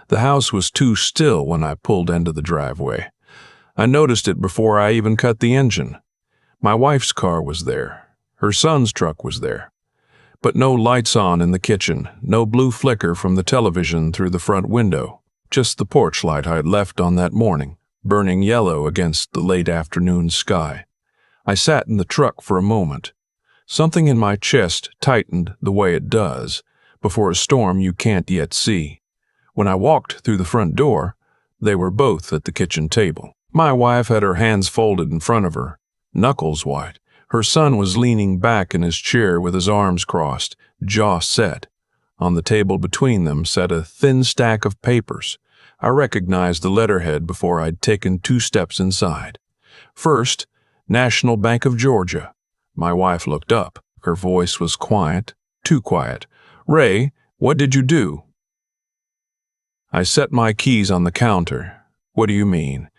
The house was too still when I pulled into the driveway. I noticed it before I even cut the engine. My wife's car was there. Her son's truck was there. But no lights on in the kitchen, no blue flicker from the television through the front window, just the porch light I'd left on that morning, burning yellow against the late afternoon sky. I sat in the truck for a moment. Something in my chest tightened the way it does before a storm you can't yet see. When I walked through the front door, they were both at the kitchen table. My wife had her hands folded in front of her, knuckles white. Her son was leaning back in his chair with his arms crossed, jaw set. On the table between them sat a thin stack of papers. I recognized the letterhead before I'd taken 2 steps inside. First, National Bank of Georgia. My wife looked up. Her voice was quiet, too quiet. "Ray, what did you do?" I set my keys on the counter. "What do you mean?"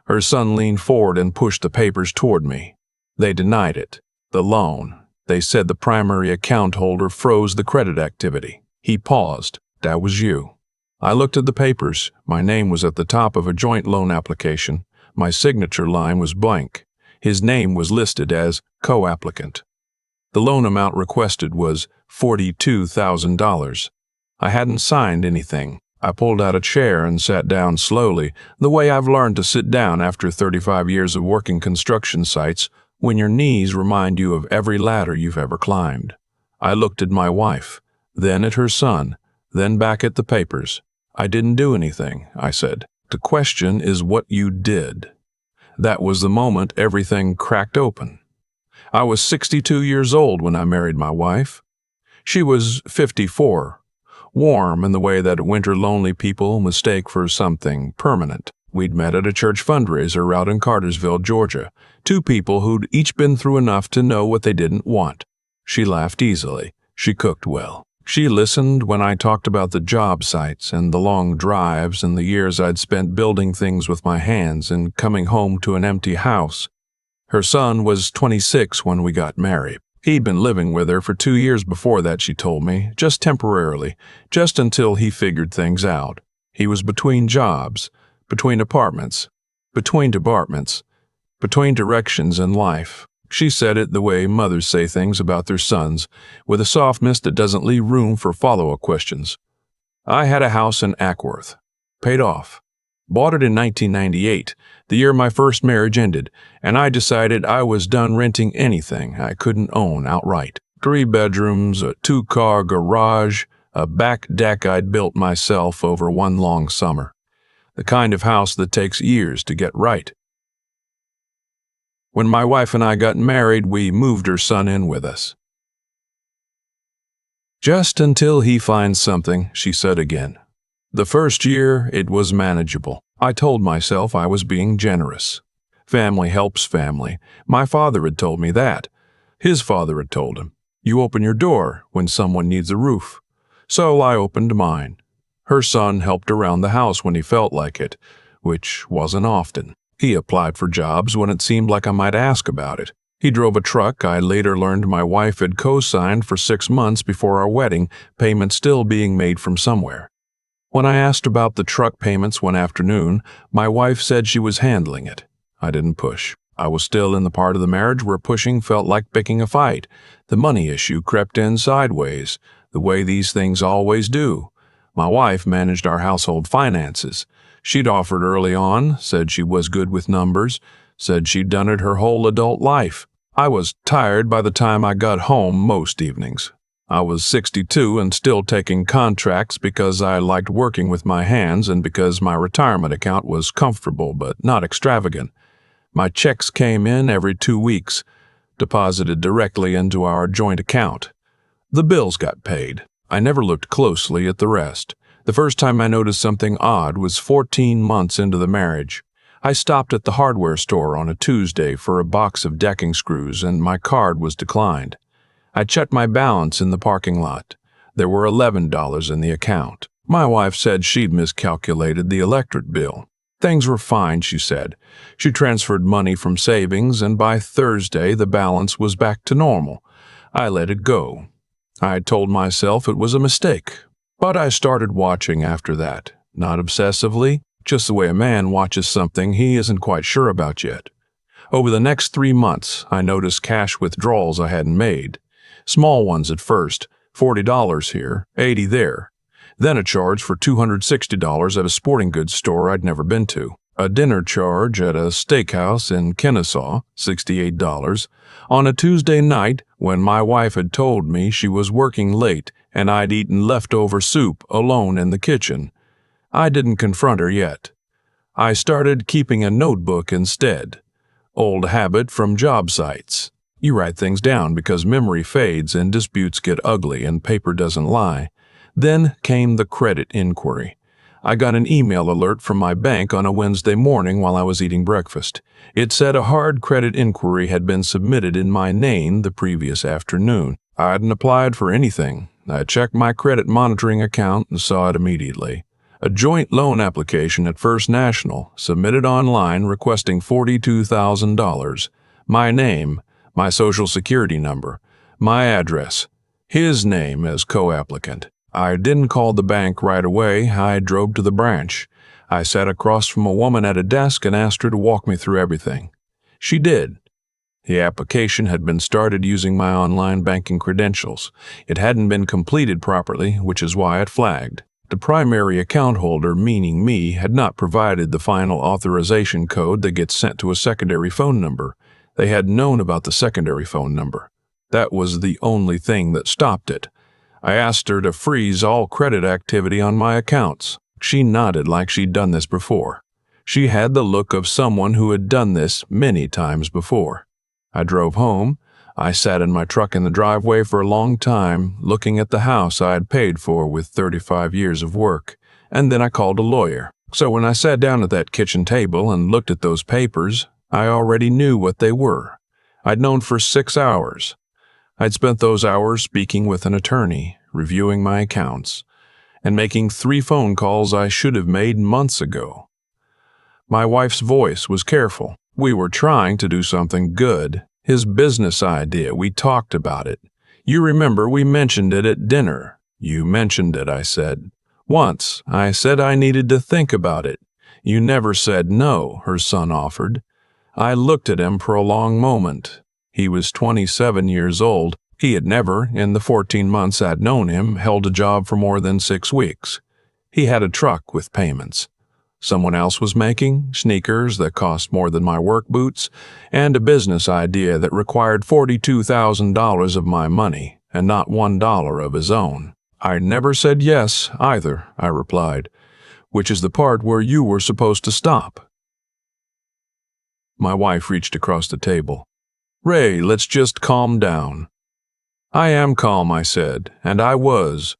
Her son leaned forward and pushed the papers toward me. They denied it. The loan. They said the primary account holder froze the credit activity. He paused. "That was you." I looked at the papers. My name was at the top of a joint loan application. My signature line was blank. His name was listed as co-applicant. The loan amount requested was $42,000. I hadn't signed anything. I pulled out a chair and sat down slowly, the way I've learned to sit down after 35 years of working construction sites, when your knees remind you of every ladder you've ever climbed. I looked at my wife, then at her son, then back at the papers. "I didn't do anything," I said. "The question is what you did." That was the moment everything cracked open. I was 62 years old when I married my wife. She was 54. Warm in the way that winter-lonely people mistake for something permanent. We'd met at a church fundraiser out in Cartersville, Georgia, 2 people who'd each been through enough to know what they didn't want. She laughed easily. She cooked well. She listened when I talked about the job sites and the long drives and the years I'd spent building things with my hands and coming home to an empty house. Her son was 26 when we got married. He'd been living with her for 2 years before that, she told me, just temporarily, just until he figured things out. He was between jobs, between apartments, between departments, between directions in life. She said it the way mothers say things about their sons, with a softness that doesn't leave room for follow-up questions. I had a house in Ackworth. Paid off. Bought it in 1998, the year my first marriage ended, and I decided I was done renting anything I couldn't own outright. 3 bedrooms, a 2-car garage, a back deck I'd built myself over one long summer. The kind of house that takes years to get right. When my wife and I got married, we moved her son in with us. "Just until he finds something," she said again. The first year, it was manageable. I told myself I was being generous. Family helps family. My father had told me that. His father had told him, "You open your door when someone needs a roof." So I opened mine. Her son helped around the house when he felt like it, which wasn't often. He applied for jobs when it seemed like I might ask about it. He drove a truck I later learned my wife had co-signed for 6 months before our wedding, payments still being made from somewhere. When I asked about the truck payments one afternoon, my wife said she was handling it. I didn't push. I was still in the part of the marriage where pushing felt like picking a fight. The money issue crept in sideways, the way these things always do. My wife managed our household finances. She'd offered early on, said she was good with numbers, said she'd done it her whole adult life. I was tired by the time I got home most evenings. I was 62 and still taking contracts because I liked working with my hands and because my retirement account was comfortable but not extravagant. My checks came in every 2 weeks, deposited directly into our joint account. The bills got paid. I never looked closely at the rest. The first time I noticed something odd was 14 months into the marriage. I stopped at the hardware store on a Tuesday for a box of decking screws and my card was declined. I checked my balance in the parking lot. There were $11 in the account. My wife said she'd miscalculated the electric bill. Things were fine, she said. She transferred money from savings, and by Thursday the balance was back to normal. I let it go. I told myself it was a mistake. But I started watching after that, not obsessively, just the way a man watches something he isn't quite sure about yet. Over the next 3 months, I noticed cash withdrawals I hadn't made. Small ones at first, $40 here, $80 there. Then a charge for $260 at a sporting goods store I'd never been to. A dinner charge at a steakhouse in Kennesaw, $68, on a Tuesday night when my wife had told me she was working late and I'd eaten leftover soup alone in the kitchen. I didn't confront her yet. I started keeping a notebook instead. Old habit from job sites. You write things down because memory fades and disputes get ugly and paper doesn't lie. Then came the credit inquiry. I got an email alert from my bank on a Wednesday morning while I was eating breakfast. It said a hard credit inquiry had been submitted in my name the previous afternoon. I hadn't applied for anything. I checked my credit monitoring account and saw it immediately. A joint loan application at First National, submitted online requesting $42,000. My name, my social security number, my address, his name as co-applicant. I didn't call the bank right away. I drove to the branch. I sat across from a woman at a desk and asked her to walk me through everything. She did. The application had been started using my online banking credentials. It hadn't been completed properly, which is why it flagged. The primary account holder, meaning me, had not provided the final authorization code that gets sent to a secondary phone number. They had known about the secondary phone number. That was the only thing that stopped it. I asked her to freeze all credit activity on my accounts. She nodded like she'd done this before. She had the look of someone who had done this many times before. I drove home. I sat in my truck in the driveway for a long time, looking at the house I had paid for with 35 years of work, and then I called a lawyer. So when I sat down at that kitchen table and looked at those papers, I already knew what they were. I'd known for 6 hours. I'd spent those hours speaking with an attorney, reviewing my accounts, and making 3 phone calls I should have made months ago. My wife's voice was careful. We were trying to do something good. His business idea, we talked about it. You remember we mentioned it at dinner. You mentioned it, I said. Once, I said I needed to think about it. You never said no, her son offered. I looked at him for a long moment. He was 27 years old. He had never, in the 14 months I'd known him, held a job for more than 6 weeks. He had a truck with payments. Someone else was making sneakers that cost more than my work boots, and a business idea that required $42,000 of my money, and not $1 of his own. I never said yes, either, I replied, which is the part where you were supposed to stop. My wife reached across the table. Ray, let's just calm down. I am calm, I said, and I was.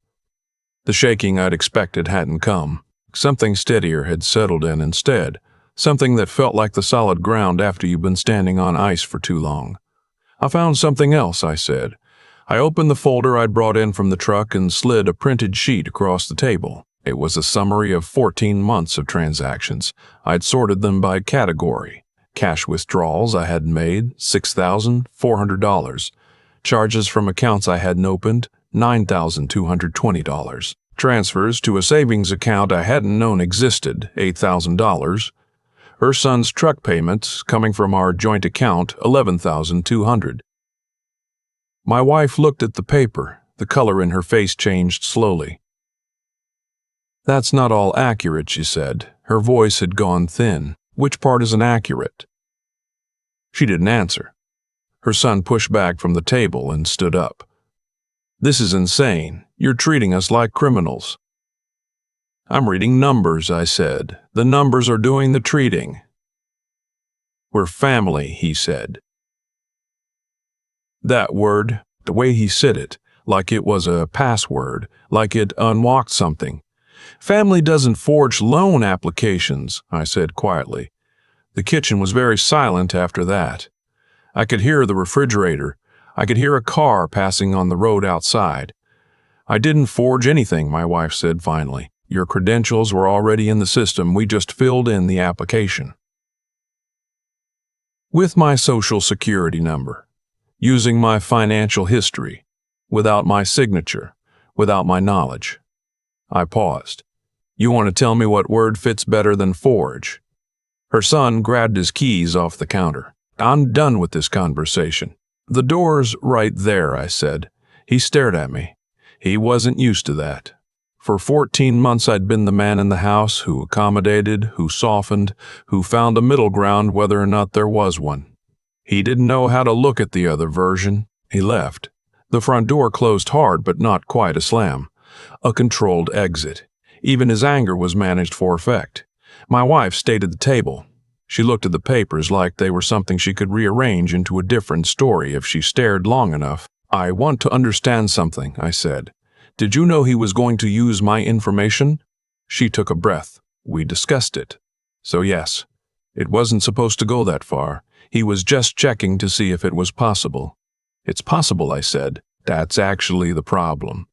The shaking I'd expected hadn't come. Something steadier had settled in instead, something that felt like the solid ground after you've been standing on ice for too long. I found something else, I said. I opened the folder I'd brought in from the truck and slid a printed sheet across the table. It was a summary of 14 months of transactions. I'd sorted them by category. Cash withdrawals I hadn't made, $6,400. Charges from accounts I hadn't opened, $9,220. Transfers to a savings account I hadn't known existed, $8,000. Her son's truck payments, coming from our joint account, $11,200. My wife looked at the paper. The color in her face changed slowly. That's not all accurate, she said. Her voice had gone thin. Which part isn't accurate? She didn't answer. Her son pushed back from the table and stood up. This is insane. You're treating us like criminals. I'm reading numbers, I said. The numbers are doing the treating. We're family, he said. That word, the way he said it, like it was a password, like it unlocked something. Family doesn't forge loan applications, I said quietly. The kitchen was very silent after that. I could hear the refrigerator. I could hear a car passing on the road outside. I didn't forge anything, my wife said finally. Your credentials were already in the system. We just filled in the application. With my social security number, using my financial history, without my signature, without my knowledge. I paused. You want to tell me what word fits better than forge? Her son grabbed his keys off the counter. I'm done with this conversation. The door's right there, I said. He stared at me. He wasn't used to that. For 14 months I'd been the man in the house who accommodated, who softened, who found a middle ground whether or not there was one. He didn't know how to look at the other version. He left. The front door closed hard, but not quite a slam. A controlled exit. Even his anger was managed for effect. My wife stayed at the table. She looked at the papers like they were something she could rearrange into a different story if she stared long enough. I want to understand something, I said. Did you know he was going to use my information? She took a breath. We discussed it. So yes, it wasn't supposed to go that far. He was just checking to see if it was possible. It's possible, I said. That's actually the problem.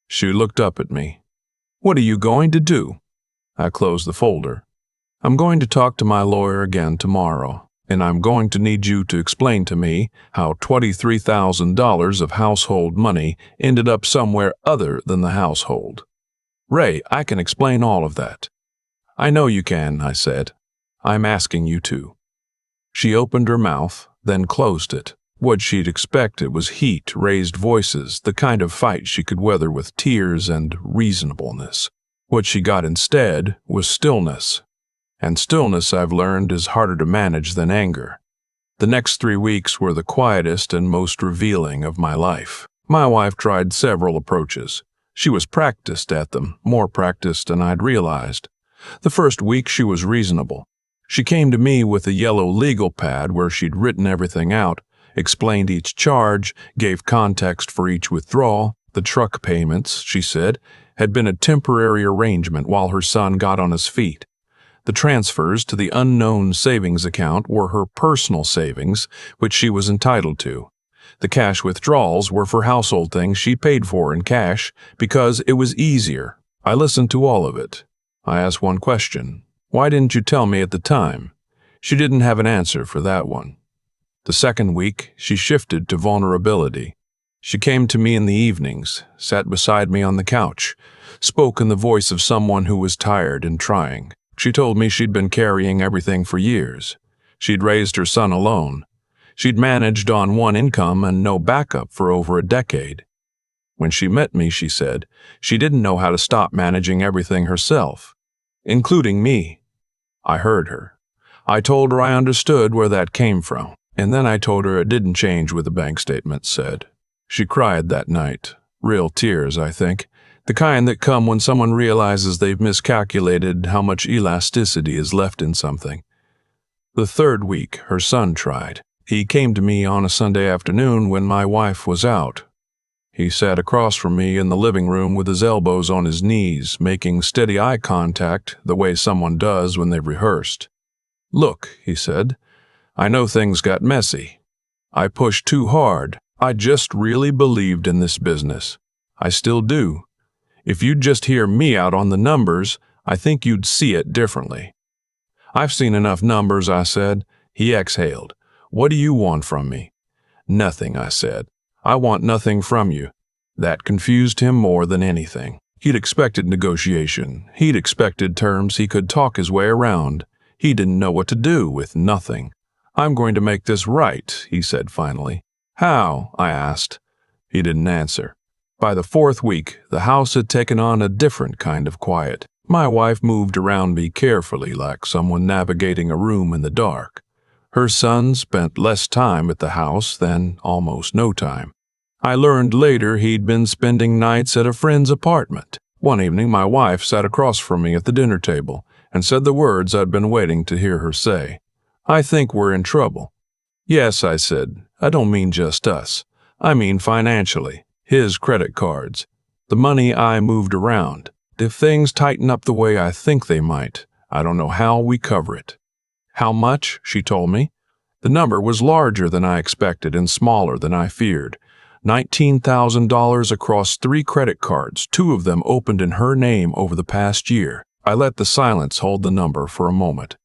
She looked up at me. What are you going to do? I closed the folder. I'm going to talk to my lawyer again tomorrow, and I'm going to need you to explain to me how $23,000 of household money ended up somewhere other than the household. Ray, I can explain all of that. I know you can, I said. I'm asking you to. She opened her mouth, then closed it. What she'd expected was heat, raised voices, the kind of fight she could weather with tears and reasonableness. What she got instead was stillness. And stillness, I've learned, is harder to manage than anger. The next 3 weeks were the quietest and most revealing of my life. My wife tried several approaches. She was practiced at them, more practiced than I'd realized. The first week she was reasonable. She came to me with a yellow legal pad where she'd written everything out, explained each charge, gave context for each withdrawal. The truck payments, she said, had been a temporary arrangement while her son got on his feet. The transfers to the unknown savings account were her personal savings, which she was entitled to. The cash withdrawals were for household things she paid for in cash because it was easier. I listened to all of it. I asked one question. Why didn't you tell me at the time? She didn't have an answer for that one. The second week, she shifted to vulnerability. She came to me in the evenings, sat beside me on the couch, spoke in the voice of someone who was tired and trying. She told me she'd been carrying everything for years. She'd raised her son alone. She'd managed on one income and no backup for over a decade. When she met me, she said, she didn't know how to stop managing everything herself, including me. I heard her. I told her I understood where that came from, and then I told her it didn't change with the bank statement said. She cried that night. Real tears, I think. The kind that come when someone realizes they've miscalculated how much elasticity is left in something. The third week, her son tried. He came to me on a Sunday afternoon when my wife was out. He sat across from me in the living room with his elbows on his knees, making steady eye contact the way someone does when they've rehearsed. Look, he said, I know things got messy. I pushed too hard. I just really believed in this business. I still do. If you'd just hear me out on the numbers, I think you'd see it differently. I've seen enough numbers, I said. He exhaled. What do you want from me? Nothing, I said. I want nothing from you. That confused him more than anything. He'd expected negotiation. He'd expected terms he could talk his way around. He didn't know what to do with nothing. I'm going to make this right, he said finally. How? I asked. He didn't answer. By the fourth week, the house had taken on a different kind of quiet. My wife moved around me carefully like someone navigating a room in the dark. Her son spent less time at the house than almost no time. I learned later he'd been spending nights at a friend's apartment. One evening, my wife sat across from me at the dinner table and said the words I'd been waiting to hear her say. I think we're in trouble. Yes, I said. I don't mean just us. I mean financially. His credit cards. The money I moved around. If things tighten up the way I think they might, I don't know how we cover it. How much? She told me. The number was larger than I expected and smaller than I feared. $19,000 across 3 credit cards, 2 of them opened in her name over the past year. I let the silence hold the number for a moment.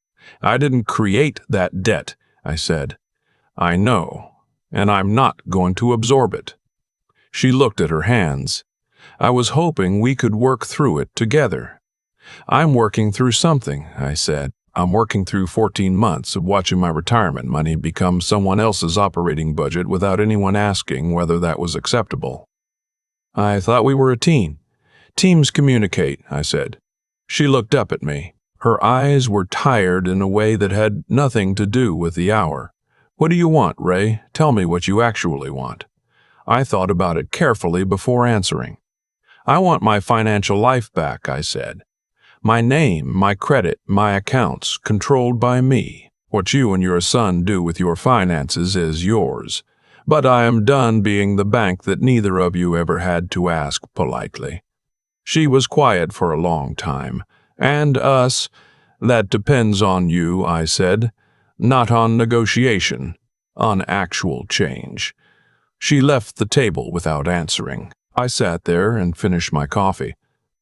I didn't create that debt, I said. I know, and I'm not going to absorb it. She looked at her hands. I was hoping we could work through it together. I'm working through something, I said. I'm working through 14 months of watching my retirement money become someone else's operating budget without anyone asking whether that was acceptable. I thought we were a team. Teams communicate, I said. She looked up at me. Her eyes were tired in a way that had nothing to do with the hour. What do you want, Ray? Tell me what you actually want. I thought about it carefully before answering. I want my financial life back, I said. My name, my credit, my accounts, controlled by me. What you and your son do with your finances is yours. But I am done being the bank that neither of you ever had to ask politely. She was quiet for a long time. And us, that depends on you, I said. Not on negotiation, on actual change. She left the table without answering. I sat there and finished my coffee.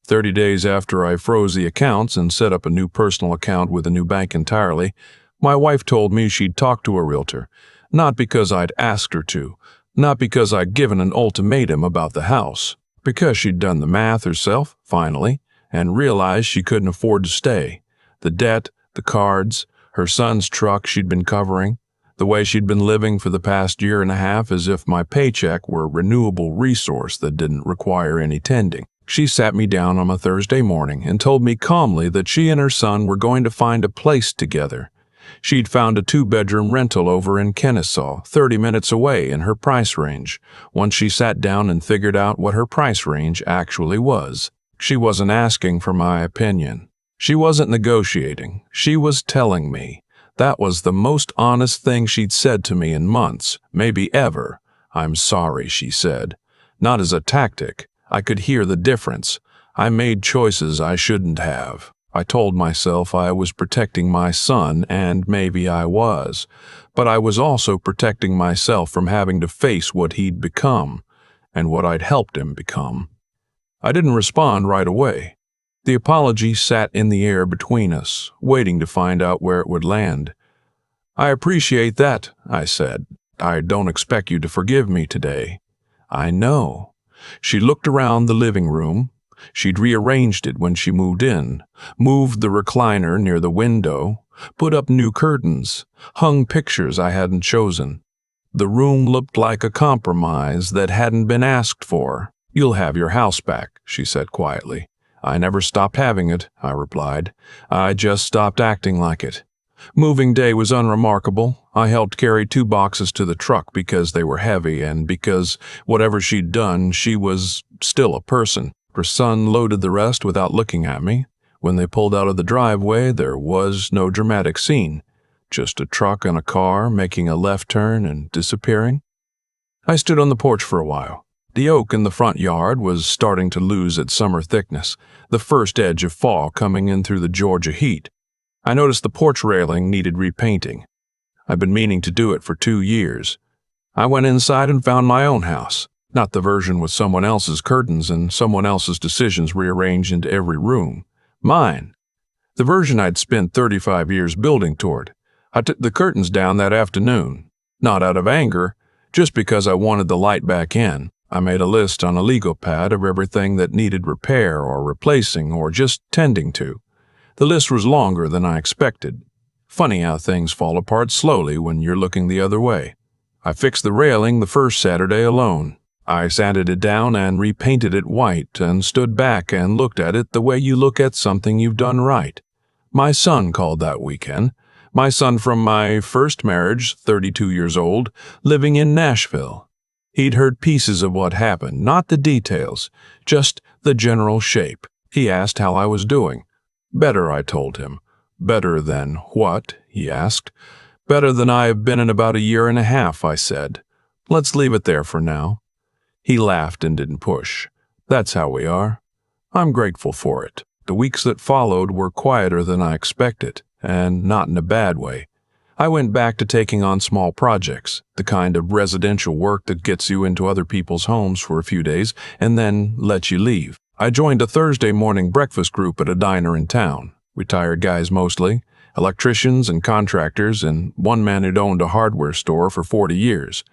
30 days after I froze the accounts and set up a new personal account with a new bank entirely, my wife told me she'd talked to a realtor, not because I'd asked her to, not because I'd given an ultimatum about the house, because she'd done the math herself, finally, and realized she couldn't afford to stay. The debt, the cards, her son's truck she'd been covering, the way she'd been living for the past year and a half as if my paycheck were a renewable resource that didn't require any tending. She sat me down on a Thursday morning and told me calmly that she and her son were going to find a place together. She'd found a 2-bedroom rental over in Kennesaw, 30 minutes away in her price range, once she sat down and figured out what her price range actually was. She wasn't asking for my opinion. She wasn't negotiating. She was telling me. That was the most honest thing she'd said to me in months, maybe ever. I'm sorry, she said. Not as a tactic. I could hear the difference. I made choices I shouldn't have. I told myself I was protecting my son, and maybe I was. But I was also protecting myself from having to face what he'd become, and what I'd helped him become. I didn't respond right away. The apology sat in the air between us, waiting to find out where it would land. I appreciate that, I said. I don't expect you to forgive me today. I know. She looked around the living room. She'd rearranged it when she moved in, moved the recliner near the window, put up new curtains, hung pictures I hadn't chosen. The room looked like a compromise that hadn't been asked for. You'll have your house back, she said quietly. I never stopped having it, I replied. I just stopped acting like it. Moving day was unremarkable. I helped carry 2 boxes to the truck because they were heavy and because, whatever she'd done, she was still a person. Her son loaded the rest without looking at me. When they pulled out of the driveway, there was no dramatic scene. Just a truck and a car making a left turn and disappearing. I stood on the porch for a while. The oak in the front yard was starting to lose its summer thickness, the first edge of fall coming in through the Georgia heat. I noticed the porch railing needed repainting. I'd been meaning to do it for 2 years. I went inside and found my own house, not the version with someone else's curtains and someone else's decisions rearranged into every room. Mine. The version I'd spent 35 years building toward. I took the curtains down that afternoon, not out of anger, just because I wanted the light back in. I made a list on a Lego pad of everything that needed repair or replacing or just tending to. The list was longer than I expected. Funny how things fall apart slowly when you're looking the other way. I fixed the railing the first Saturday alone. I sanded it down and repainted it white and stood back and looked at it the way you look at something you've done right. My son called that weekend. My son from my first marriage, 32 years old, living in Nashville. He'd heard pieces of what happened, not the details, just the general shape. He asked how I was doing. Better, I told him. Better than what? He asked. Better than I have been in about 1.5 years, I said. Let's leave it there for now. He laughed and didn't push. That's how we are. I'm grateful for it. The weeks that followed were quieter than I expected, and not in a bad way. I went back to taking on small projects, the kind of residential work that gets you into other people's homes for a few days and then lets you leave. I joined a Thursday morning breakfast group at a diner in town. Retired guys mostly, electricians and contractors, and one man who'd owned a hardware store for 40 years.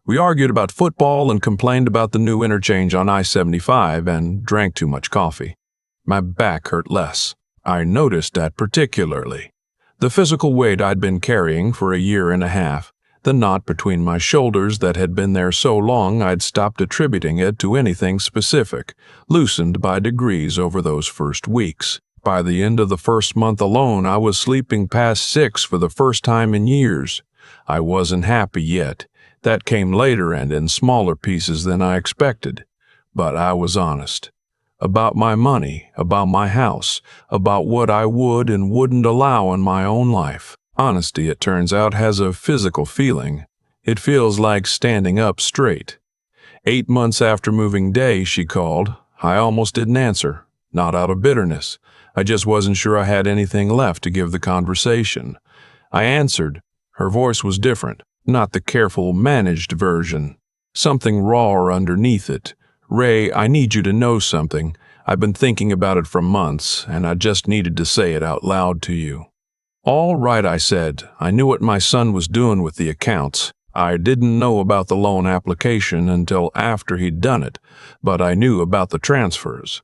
We argued about football and complained about the new interchange on I-75 and drank too much coffee. My back hurt less. I noticed that particularly. The physical weight I'd been carrying for a year and a half, the knot between my shoulders that had been there so long I'd stopped attributing it to anything specific, loosened by degrees over those first weeks. By the end of the first month alone, I was sleeping past 6 for the first time in years. I wasn't happy yet. That came later and in smaller pieces than I expected. But I was honest. About my money, about my house, about what I would and wouldn't allow in my own life. Honesty, it turns out, has a physical feeling. It feels like standing up straight. 8 months after moving day, she called. I almost didn't answer. Not out of bitterness. I just wasn't sure I had anything left to give the conversation. I answered. Her voice was different, not the careful, managed version. Something rawer underneath it. Ray, I need you to know something. I've been thinking about it for months, and I just needed to say it out loud to you. All right, I said. I knew what my son was doing with the accounts. I didn't know about the loan application until after he'd done it, but I knew about the transfers.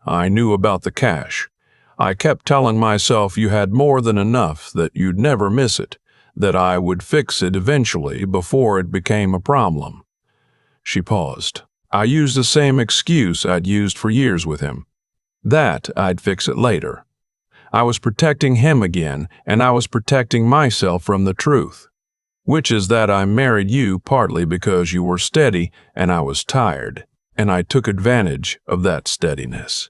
I knew about the cash. I kept telling myself you had more than enough, that you'd never miss it, that I would fix it eventually before it became a problem. She paused. I used the same excuse I'd used for years with him. That I'd fix it later. I was protecting him again, and I was protecting myself from the truth, which is that I married you partly because you were steady and I was tired, and I took advantage of that steadiness.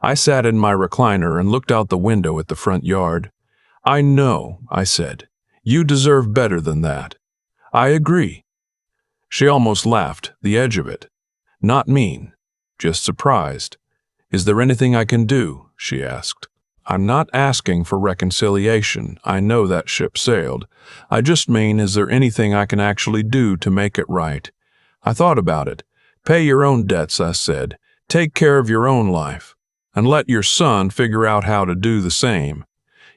I sat in my recliner and looked out the window at the front yard. I know, I said. You deserve better than that. I agree. She almost laughed, the edge of it. Not mean, just surprised. Is there anything I can do? She asked. I'm not asking for reconciliation. I know that ship sailed. I just mean, is there anything I can actually do to make it right? I thought about it. Pay your own debts, I said. Take care of your own life. And let your son figure out how to do the same.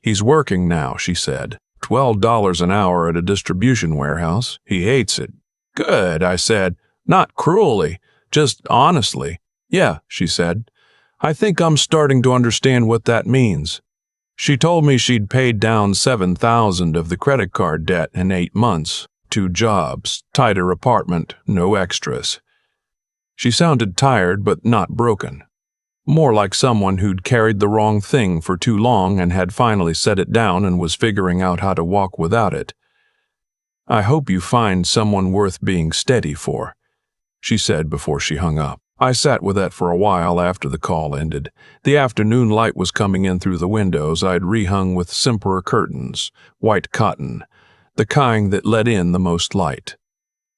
He's working now, she said. $12 an hour at a distribution warehouse. He hates it. Good, I said. Not cruelly, just honestly. Yeah, she said. I think I'm starting to understand what that means. She told me she'd paid down $7,000 of the credit card debt in 8 months. 2 jobs, tighter apartment, no extras. She sounded tired but not broken. More like someone who'd carried the wrong thing for too long and had finally set it down and was figuring out how to walk without it. I hope you find someone worth being steady for, she said before she hung up. I sat with that for a while after the call ended. The afternoon light was coming in through the windows I'd rehung with simpler curtains, white cotton, the kind that let in the most light.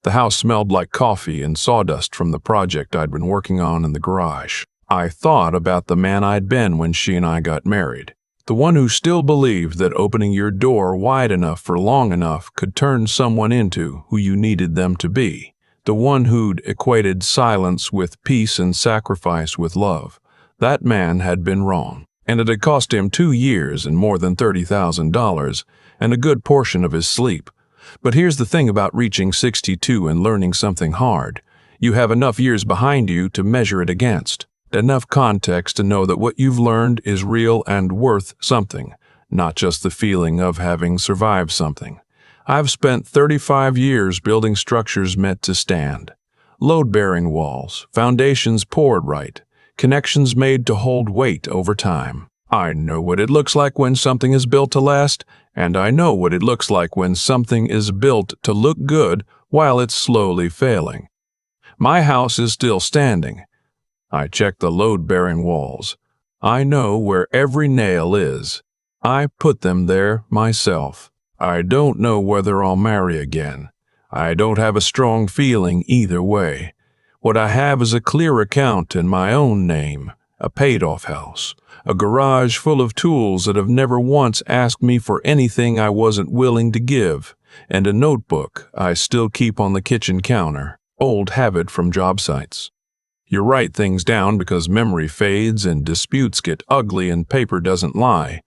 The house smelled like coffee and sawdust from the project I'd been working on in the garage. I thought about the man I'd been when she and I got married. The one who still believed that opening your door wide enough for long enough could turn someone into who you needed them to be. The one who'd equated silence with peace and sacrifice with love. That man had been wrong, and it had cost him 2 years and more than $30,000 and a good portion of his sleep. But here's the thing about reaching 62 and learning something hard. You have enough years behind you to measure it against, enough context to know that what you've learned is real and worth something, not just the feeling of having survived something. I've spent 35 years building structures meant to stand. Load-bearing walls, foundations poured right, connections made to hold weight over time. I know what it looks like when something is built to last, and I know what it looks like when something is built to look good while it's slowly failing. My house is still standing. I check the load-bearing walls. I know where every nail is. I put them there myself. I don't know whether I'll marry again. I don't have a strong feeling either way. What I have is a clear account in my own name, a paid-off house, a garage full of tools that have never once asked me for anything I wasn't willing to give, and a notebook I still keep on the kitchen counter, old habit from job sites. You write things down because memory fades and disputes get ugly and paper doesn't lie.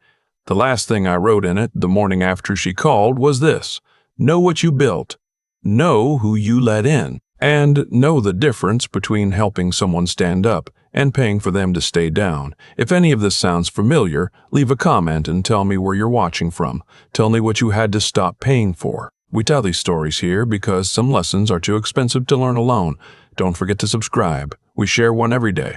The last thing I wrote in it the morning after she called was this: know what you built. Know who you let in, and know the difference between helping someone stand up and paying for them to stay down. If any of this sounds familiar, leave a comment and tell me where you're watching from. Tell me what you had to stop paying for. We tell these stories here because some lessons are too expensive to learn alone. Don't forget to subscribe. We share one every day.